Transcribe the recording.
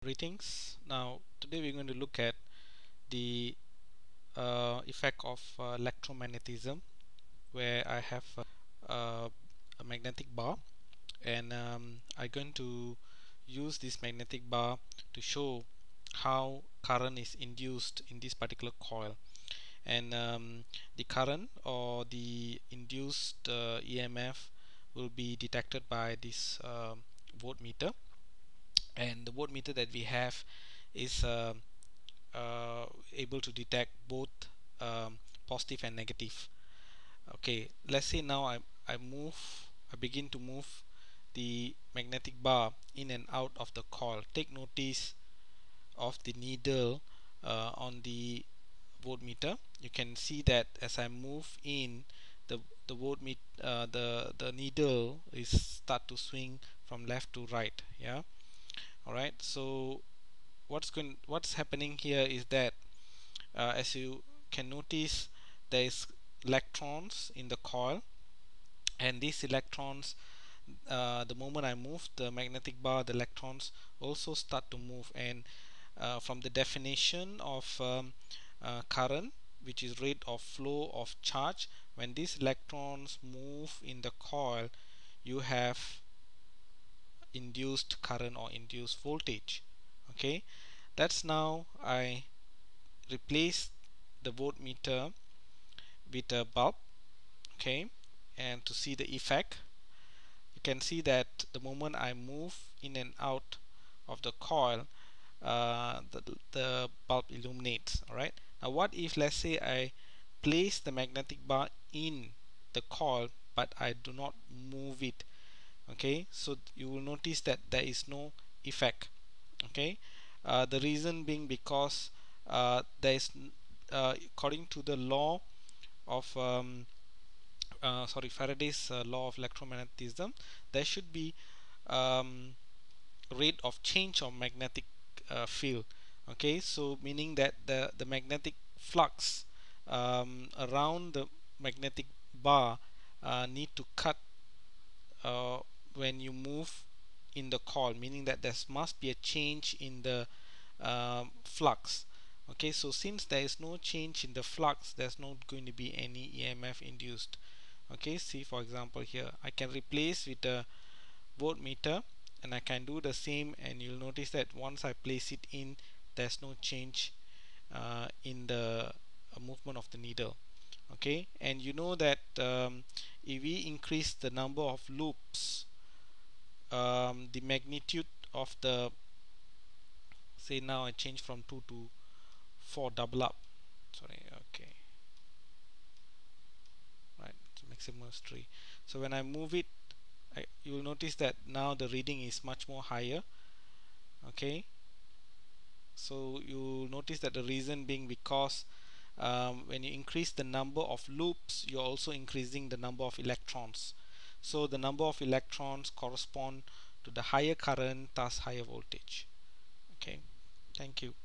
Greetings. Now today we're going to look at the effect of electromagnetism, where I have a magnetic bar, and I'm going to use this magnetic bar to show how current is induced in this particular coil. And the current or the induced EMF will be detected by this voltmeter, and the voltmeter that we have is able to detect both positive and negative. Okay, let's say now I begin to move the magnetic bar in and out of the coil. Take notice of the needle on the voltmeter. You can see that as I move in, the voltmeter, the needle is start to swing from left to right. Yeah. All right. So what's happening here is that as you can notice, there is electrons in the coil, and these electrons, the moment I move the magnetic bar, the electrons also start to move. And from the definition of current, which is rate of flow of charge, when these electrons move in the coil, you have induced current or induced voltage. Okay, that's now I replace the voltmeter with a bulb. Okay, and to see the effect, you can see that the moment I move in and out of the coil, the bulb illuminates. Alright, now what if, let's say, I place the magnetic bar in the coil but I do not move it? Okay, so you will notice that there is no effect. Okay, the reason being because there is according to the law of Faraday's law of electromagnetism, there should be um, rate of change of magnetic field. Okay, so meaning that the magnetic flux around the magnetic bar need to cut when you move in the coil, meaning that there must be a change in the flux. Okay, so since there is no change in the flux, there's not going to be any EMF induced. Okay, see, for example, here I can replace with a voltmeter, and I can do the same, and you'll notice that once I place it in, there's no change in the movement of the needle. Okay, and you know that if we increase the number of loops, the magnitude of the, say now I change from 2 to 4, double up, sorry, okay, right, so maximum is 3. So when I move it, you will notice that now the reading is much more higher. Okay, so you notice that the reason being because when you increase the number of loops, you're also increasing the number of electrons. So the number of electrons correspond to the higher current, thus higher voltage. Okay, thank you.